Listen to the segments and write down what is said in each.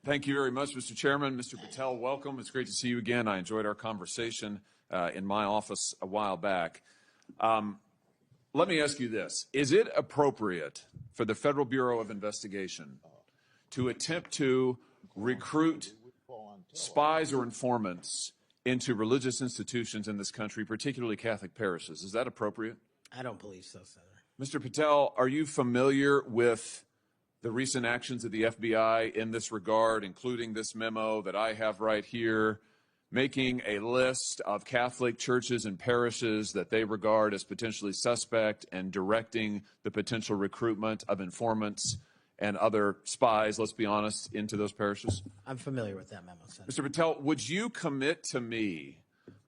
Thank you very much, Mr. Chairman. Mr. Patel, welcome. It's great to see you again. I enjoyed our conversation in my office a while back. Let me ask you this. Is it appropriate for the Federal Bureau of Investigation to attempt to recruit spies or informants into religious institutions in this country, particularly Catholic parishes? Is that appropriate? I don't believe so, Senator. Mr. Patel, are you familiar with the recent actions of the FBI in this regard, including this memo that I have right here, making a list of Catholic churches and parishes that they regard as potentially suspect and directing the potential recruitment of informants and other spies, let's be honest, into those parishes? I'm familiar with that memo, Senator. Mr. Patel, would you commit to me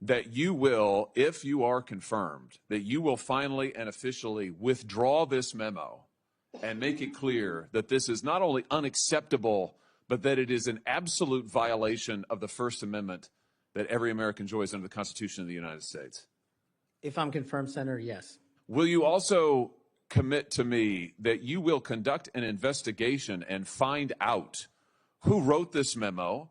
that you will, if you are confirmed, that you will finally and officially withdraw this memo and make it clear that this is not only unacceptable, but that it is an absolute violation of the First Amendment that every American enjoys under the Constitution of the United States? If I'm confirmed, Senator, yes. Will you also commit to me that you will conduct an investigation and find out who wrote this memo,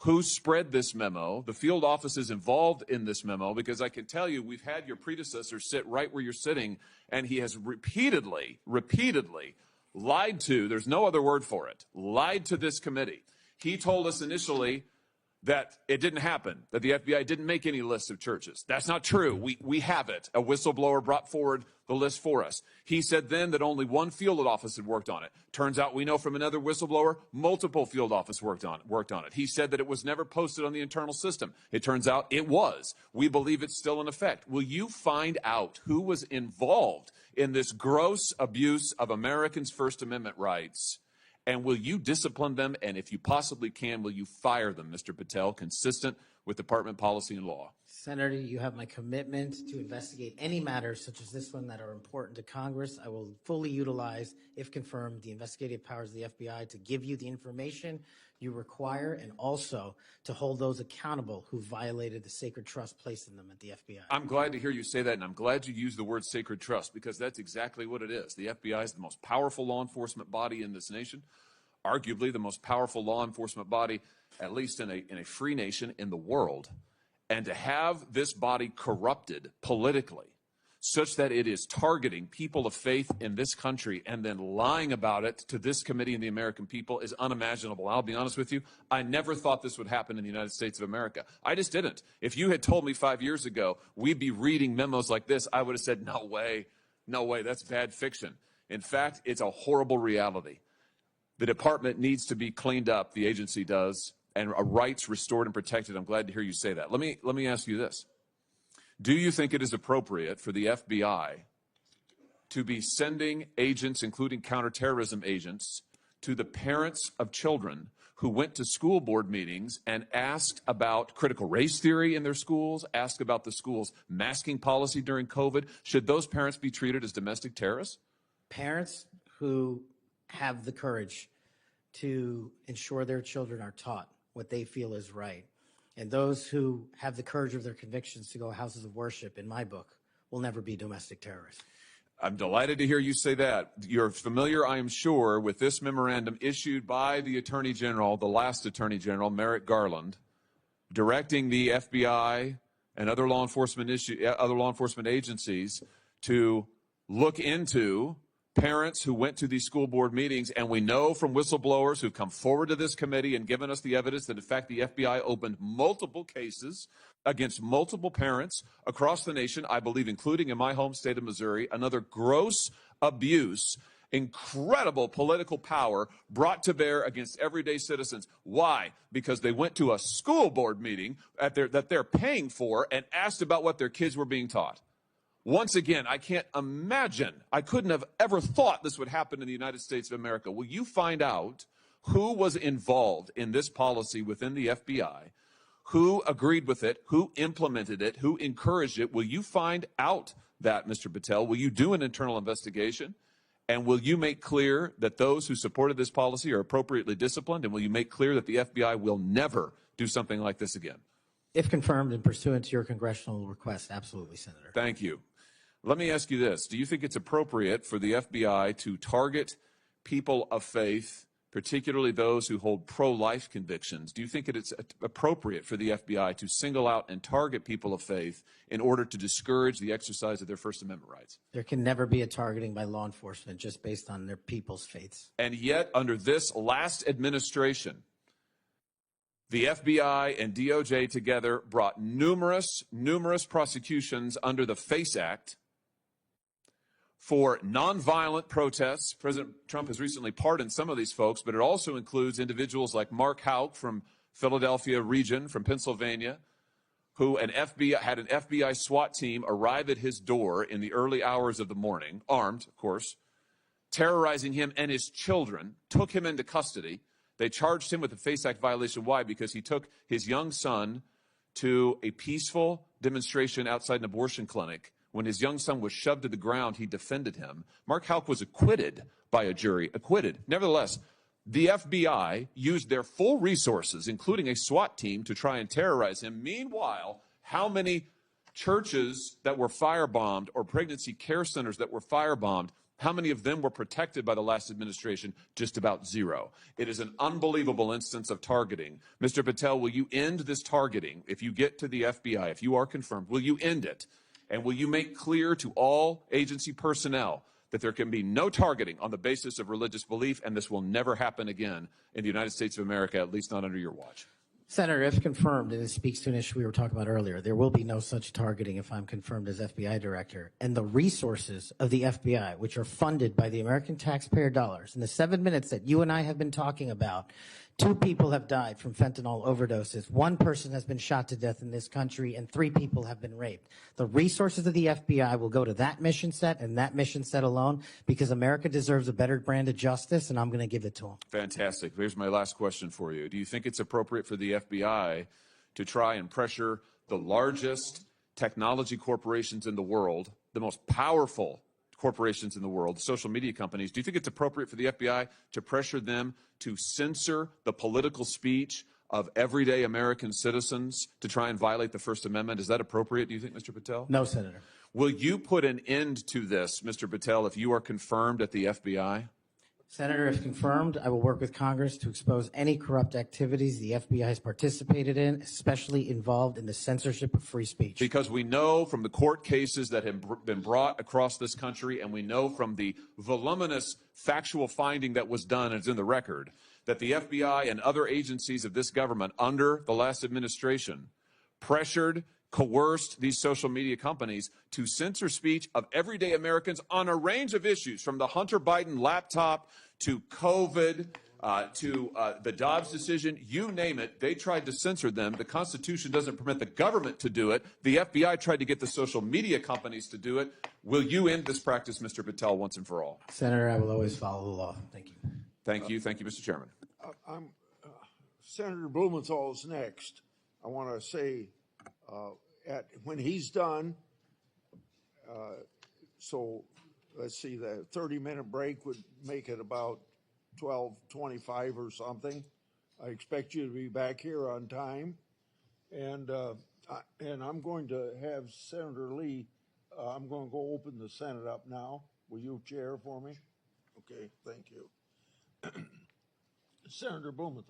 who spread this memo, the field offices involved in this memo? Because I can tell you, we've had your predecessor sit right where you're sitting, and he has repeatedly lied to, there's no other word for it, lied to this committee. He told us initially that it didn't happen, that the FBI didn't make any lists of churches. That's not true. We have it. A whistleblower brought forward the list for us. He said then that only one field office had worked on it. Turns out we know from another whistleblower, multiple field offices worked on it. He said that it was never posted on the internal system. It turns out it was. We believe it's still in effect. Will you find out who was involved in this gross abuse of Americans' First Amendment rights? And will you discipline them? And if you possibly can, will you fire them, Mr. Patel, consistent with department policy and law? Senator, you have my commitment to investigate any matters such as this one that are important to Congress. I will fully utilize, if confirmed, the investigative powers of the FBI to give you the information you require and also to hold those accountable who violated the sacred trust placed in them at the FBI. I'm glad to hear you say that, and I'm glad you use the word sacred trust, because that's exactly what it is. The FBI is the most powerful law enforcement body in this nation, arguably the most powerful law enforcement body, at least in a free nation in the world. And to have this body corrupted politically such that it is targeting people of faith in this country and then lying about it to this committee and the American people is unimaginable. I'll be honest with you. I never thought this would happen in the United States of America. I just didn't. If you had told me 5 years ago we'd be reading memos like this, I would have said, no way, that's bad fiction. In fact, it's a horrible reality. The department needs to be cleaned up, the agency does, and rights restored and protected. I'm glad to hear you say that. Let me ask you this. Do you think it is appropriate for the FBI to be sending agents, including counterterrorism agents, to the parents of children who went to school board meetings and asked about critical race theory in their schools, asked about the school's masking policy during COVID? Should those parents be treated as domestic terrorists? Parents who have the courage to ensure their children are taught what they feel is right, and those who have the courage of their convictions to go houses of worship, in my book, will never be domestic terrorists. I'm delighted to hear you say that. You're familiar, I am sure, with this memorandum issued by the Attorney General, the last Attorney General, Merrick Garland, directing the FBI and other law enforcement agencies to look into parents who went to these school board meetings. And we know from whistleblowers who've come forward to this committee and given us the evidence that, in fact, the FBI opened multiple cases against multiple parents across the nation, I believe, including in my home state of Missouri. Another gross abuse, incredible political power brought to bear against everyday citizens. Why? Because they went to a school board meeting that they're paying for and asked about what their kids were being taught. Once again, I can't imagine, I couldn't have ever thought this would happen in the United States of America. Will you find out who was involved in this policy within the FBI, who agreed with it, who implemented it, who encouraged it? Will you find out that, Mr. Patel? Will you do an internal investigation? And will you make clear that those who supported this policy are appropriately disciplined? And will you make clear that the FBI will never do something like this again? If confirmed and pursuant to your congressional request, absolutely, Senator. Thank you. Let me ask you this. Do you think it's appropriate for the FBI to target people of faith particularly those who hold pro-life convictions, do you think it's appropriate for the FBI to single out and target people of faith in order to discourage the exercise of their First Amendment rights? There can never be a targeting by law enforcement just based on their people's faiths. And yet, under this last administration, the FBI and DOJ together brought numerous prosecutions under the FACE Act for nonviolent protests. President Trump has recently pardoned some of these folks, but it also includes individuals like Mark Houck from Philadelphia region, from Pennsylvania, who had an FBI SWAT team arrive at his door in the early hours of the morning, armed, of course, terrorizing him and his children, took him into custody. They charged him with a FACE Act violation. Why? Because he took his young son to a peaceful demonstration outside an abortion clinic. When his young son was shoved to the ground, he defended him. Mark Houck was acquitted by a jury, acquitted. Nevertheless, the FBI used their full resources, including a SWAT team, to try and terrorize him. Meanwhile, how many churches that were firebombed or pregnancy care centers that were firebombed, how many of them were protected by the last administration? Just about zero. It is an unbelievable instance of targeting. Mr. Patel, will you end this targeting? If you get to the FBI, if you are confirmed, will you end it? And will you make clear to all agency personnel that there can be no targeting on the basis of religious belief, and this will never happen again in the United States of America, at least not under your watch? Senator, if confirmed, and it speaks to an issue we were talking about earlier, there will be no such targeting if I'm confirmed as FBI director. And the resources of the FBI, which are funded by the American taxpayer dollars, in the 7 minutes that you and I have been talking about, 2 people have died from fentanyl overdoses. 1 person has been shot to death in this country, and 3 people have been raped. The resources of the FBI will go to that mission set and that mission set alone, because America deserves a better brand of justice, and I'm going to give it to them. Fantastic. Here's my last question for you. Do you think it's appropriate for the FBI to try and pressure the largest technology corporations in the world, the most powerful corporations in the world, social media companies? Do you think it's appropriate for the FBI to pressure them to censor the political speech of everyday American citizens to try and violate the First Amendment? Is that appropriate, do you think, Mr. Patel? No, Senator. Will you put an end to this, Mr. Patel, if you are confirmed at the FBI? Senator, if confirmed, I will work with Congress to expose any corrupt activities the FBI has participated in, especially involved in the censorship of free speech. Because we know from the court cases that have been brought across this country, and we know from the voluminous factual finding that was done, and it's in the record, that the FBI and other agencies of this government under the last administration pressured, coerced these social media companies to censor speech of everyday Americans on a range of issues, from the Hunter Biden laptop to COVID, to the Dobbs decision, you name it, they tried to censor them. The Constitution doesn't permit the government to do it. The FBI tried to get the social media companies to do it. Will you end this practice, Mr. Patel, once and for all? Senator, I will always follow the law. Thank you. Thank you. Thank you, Mr. Chairman. Senator Blumenthal's next. I want to say when he's done, so let's see, the 30-minute break would make it about 12:25 or something. I expect you to be back here on time, and I'm going to have Senator Lee. I'm going to go open the Senate up now. Will you chair for me? Okay, thank you. Senator Blumenthal.